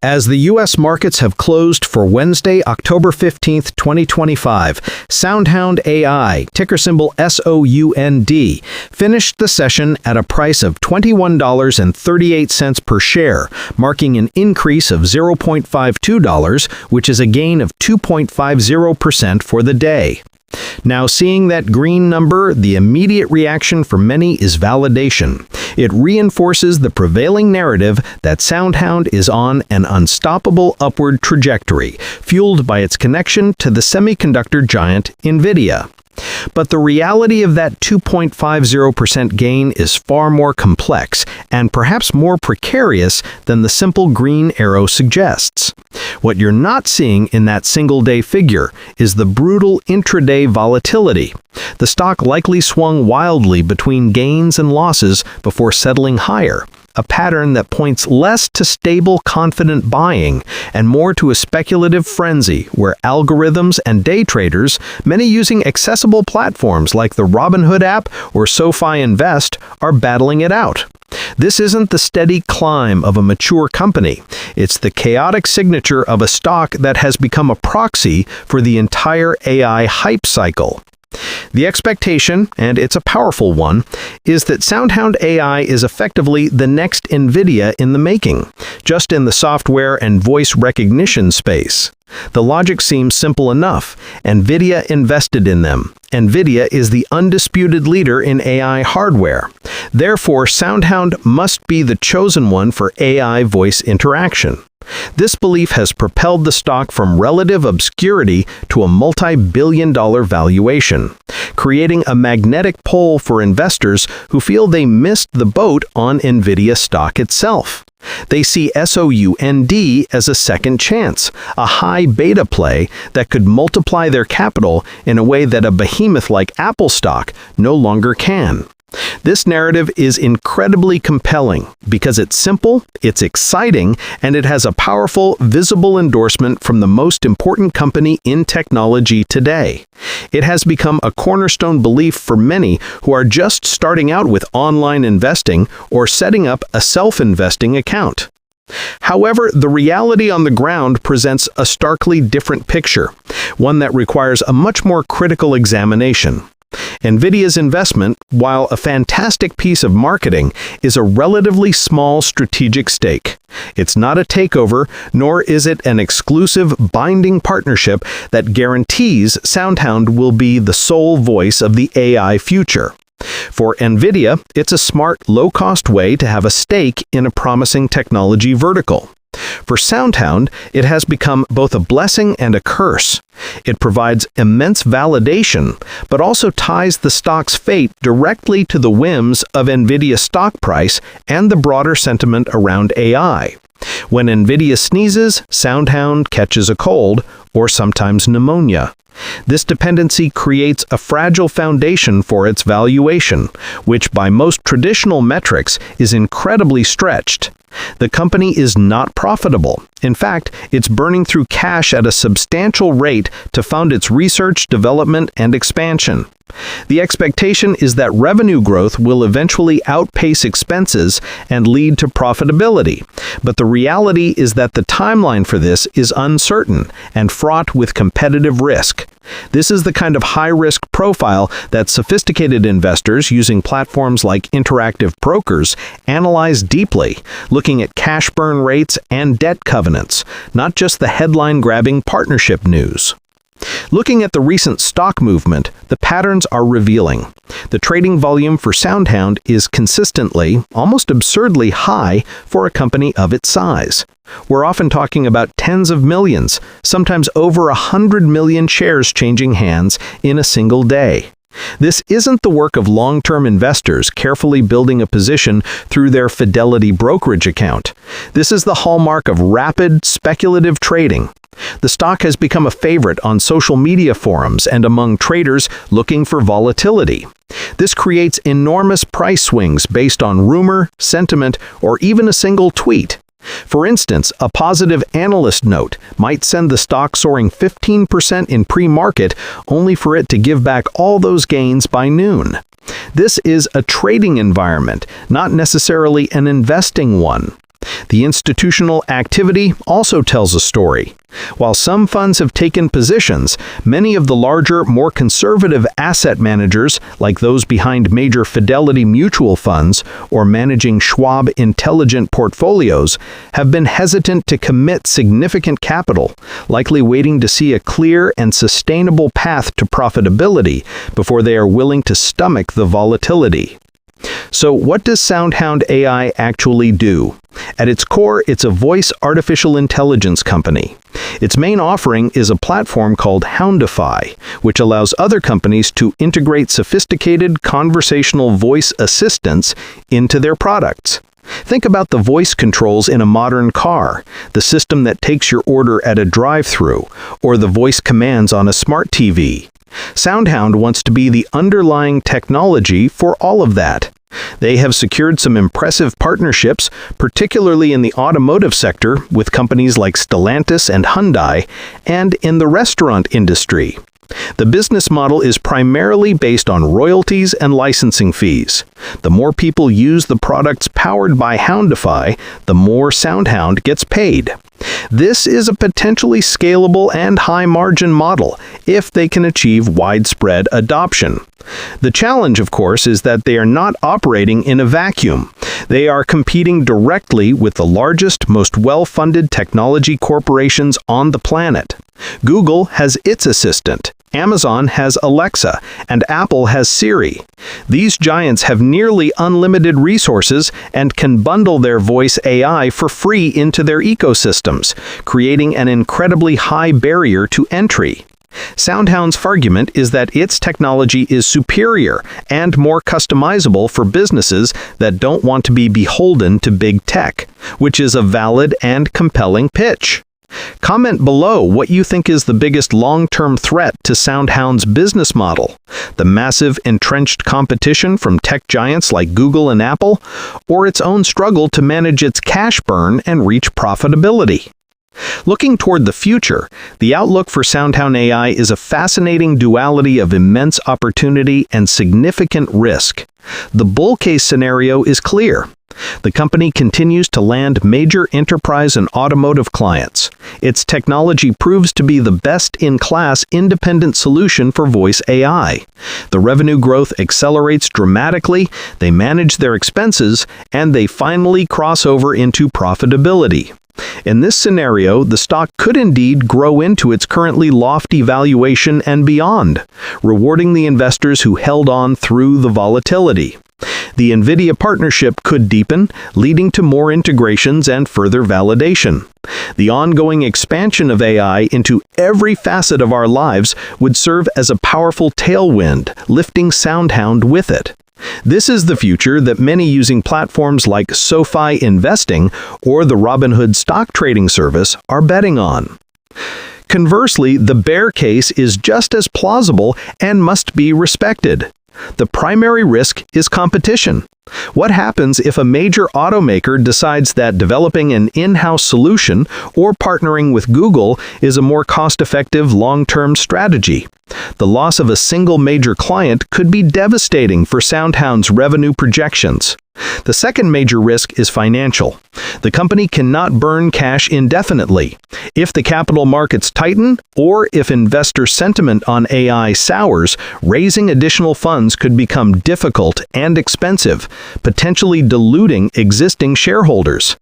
As the U.S. markets have closed for Wednesday, October 15, 2025, SoundHound AI, ticker symbol SOUND, finished the session at a price of $21.38 per share, marking an increase of $0.52, which is a gain of 2.50% for the day. Now, seeing that green number, the immediate reaction for many is validation. It reinforces the prevailing narrative that SoundHound is on an unstoppable upward trajectory, fueled by its connection to the semiconductor giant Nvidia. But the reality of that 2.50% gain is far more complex and perhaps more precarious than the simple green arrow suggests. What you're not seeing in that single-day figure is the brutal intraday volatility. The stock likely swung wildly between gains and losses before settling higher, a pattern that points less to stable, confident buying and more to a speculative frenzy where algorithms and day traders, many using accessible platforms like the Robinhood app or SoFi Invest, are battling it out. This isn't the steady climb of a mature company. It's the chaotic signature of a stock that has become a proxy for the entire AI hype cycle. The expectation, and it's a powerful one, is that SoundHound AI is effectively the next Nvidia in the making, just in the software and voice recognition space. The logic seems simple enough. Nvidia invested in them. Nvidia is the undisputed leader in AI hardware. Therefore, SoundHound must be the chosen one for AI voice interaction. This belief has propelled the stock from relative obscurity to a multi-billion-dollar valuation, creating a magnetic pull for investors who feel they missed the boat on Nvidia stock itself. They see SOUND as a second chance, a high beta play that could multiply their capital in a way that a behemoth like Apple stock no longer can. This narrative is incredibly compelling because it's simple, it's exciting, and it has a powerful, visible endorsement from the most important company in technology today. It has become a cornerstone belief for many who are just starting out with online investing or setting up a self-investing account. However, the reality on the ground presents a starkly different picture, one that requires a much more critical examination. Nvidia's investment, while a fantastic piece of marketing, is a relatively small strategic stake. It's not a takeover, nor is it an exclusive, binding partnership that guarantees SoundHound will be the sole voice of the AI future. For Nvidia, it's a smart, low-cost way to have a stake in a promising technology vertical. For SoundHound, it has become both a blessing and a curse. It provides immense validation, but also ties the stock's fate directly to the whims of Nvidia's stock price and the broader sentiment around AI. When Nvidia sneezes, SoundHound catches a cold, or sometimes pneumonia. This dependency creates a fragile foundation for its valuation, which by most traditional metrics is incredibly stretched. The company is not profitable. In fact, it's burning through cash at a substantial rate to fund its research, development, and expansion. The expectation is that revenue growth will eventually outpace expenses and lead to profitability, but the reality is that the timeline for this is uncertain and fraught with competitive risk. This is the kind of high-risk profile that sophisticated investors using platforms like interactive brokers analyze deeply, looking at cash burn rates and debt covenants, not just the headline-grabbing partnership news. Looking at the recent stock movement, the patterns are revealing. The trading volume for SoundHound is consistently, almost absurdly high for a company of its size. We're often talking about tens of millions, sometimes over 100 million shares changing hands in a single day. This isn't the work of long-term investors carefully building a position through their Fidelity brokerage account. This is the hallmark of rapid, speculative trading. The stock has become a favorite on social media forums and among traders looking for volatility. This creates enormous price swings based on rumor, sentiment, or even a single tweet. For instance, a positive analyst note might send the stock soaring 15% in pre-market, only for it to give back all those gains by noon. This is a trading environment, not necessarily an investing one. The institutional activity also tells a story. While some funds have taken positions, many of the larger, more conservative asset managers, like those behind major Fidelity mutual funds or managing Schwab intelligent portfolios, have been hesitant to commit significant capital, likely waiting to see a clear and sustainable path to profitability before they are willing to stomach the volatility. So what does SoundHound AI actually do? At its core, it's a voice artificial intelligence company. Its main offering is a platform called Houndify, which allows other companies to integrate sophisticated conversational voice assistants into their products. Think about the voice controls in a modern car, the system that takes your order at a drive-thru, or the voice commands on a smart TV. SoundHound wants to be the underlying technology for all of that. They have secured some impressive partnerships, particularly in the automotive sector with companies like Stellantis and Hyundai, and in the restaurant industry. The business model is primarily based on royalties and licensing fees. The more people use the products powered by Houndify, the more SoundHound gets paid. This is a potentially scalable and high-margin model if they can achieve widespread adoption. The challenge, of course, is that they are not operating in a vacuum. They are competing directly with the largest, most well-funded technology corporations on the planet. Google has its assistant, Amazon has Alexa, and Apple has Siri. These giants have nearly unlimited resources and can bundle their voice AI for free into their ecosystems, creating an incredibly high barrier to entry. SoundHound's argument is that its technology is superior and more customizable for businesses that don't want to be beholden to big tech, which is a valid and compelling pitch. Comment below what you think is the biggest long-term threat to SoundHound's business model: the massive entrenched competition from tech giants like Google and Apple, or its own struggle to manage its cash burn and reach profitability. Looking toward the future, the outlook for SoundHound AI is a fascinating duality of immense opportunity and significant risk. The bull case scenario is clear. The company continues to land major enterprise and automotive clients. Its technology proves to be the best-in-class independent solution for voice AI. The revenue growth accelerates dramatically, they manage their expenses, and they finally cross over into profitability. In this scenario, the stock could indeed grow into its currently lofty valuation and beyond, rewarding the investors who held on through the volatility. The Nvidia partnership could deepen, leading to more integrations and further validation. The ongoing expansion of AI into every facet of our lives would serve as a powerful tailwind, lifting SoundHound with it. This is the future that many using platforms like SoFi Investing or the Robinhood stock trading service are betting on. Conversely, the bear case is just as plausible and must be respected. The primary risk is competition. What happens if a major automaker decides that developing an in-house solution or partnering with Google is a more cost-effective long-term strategy? The loss of a single major client could be devastating for SoundHound's revenue projections. The second major risk is financial. The company cannot burn cash indefinitely. If the capital markets tighten, or if investor sentiment on AI sours, raising additional funds could become difficult and expensive, potentially diluting existing shareholders.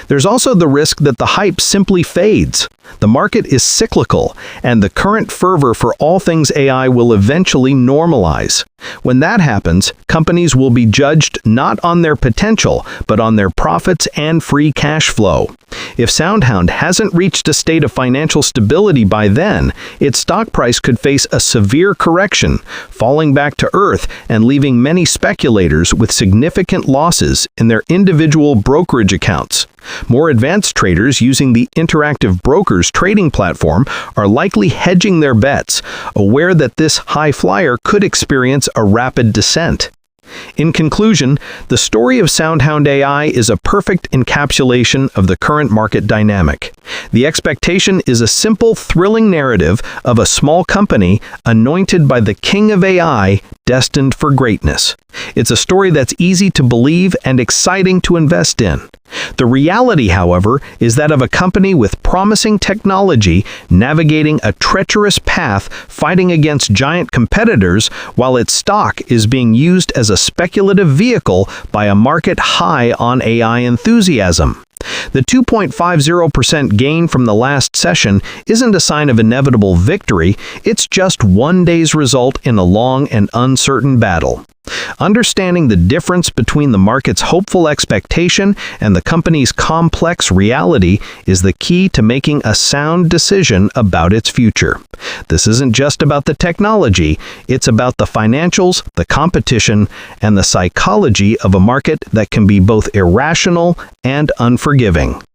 There's also the risk that the hype simply fades. The market is cyclical, and the current fervor for all things AI will eventually normalize. When that happens, companies will be judged not on their potential, but on their profits and free cash flow. If SoundHound hasn't reached a state of financial stability by then, its stock price could face a severe correction, falling back to earth and leaving many speculators with significant losses in their individual brokerage accounts. More advanced traders using the Interactive Brokers trading platform are likely hedging their bets, aware that this high flyer could experience a rapid descent. In conclusion, the story of SoundHound AI is a perfect encapsulation of the current market dynamic. The expectation is a simple, thrilling narrative of a small company anointed by the king of AI, destined for greatness. It's a story that's easy to believe and exciting to invest in. The reality, however, is that of a company with promising technology navigating a treacherous path, fighting against giant competitors, while its stock is being used as a speculative vehicle by a market high on AI enthusiasm. The 2.50% gain from the last session isn't a sign of inevitable victory, it's just one day's result in a long and uncertain battle. Understanding the difference between the market's hopeful expectation and the company's complex reality is the key to making a sound decision about its future. This isn't just about the technology, it's about the financials, the competition, and the psychology of a market that can be both irrational and unforgiving.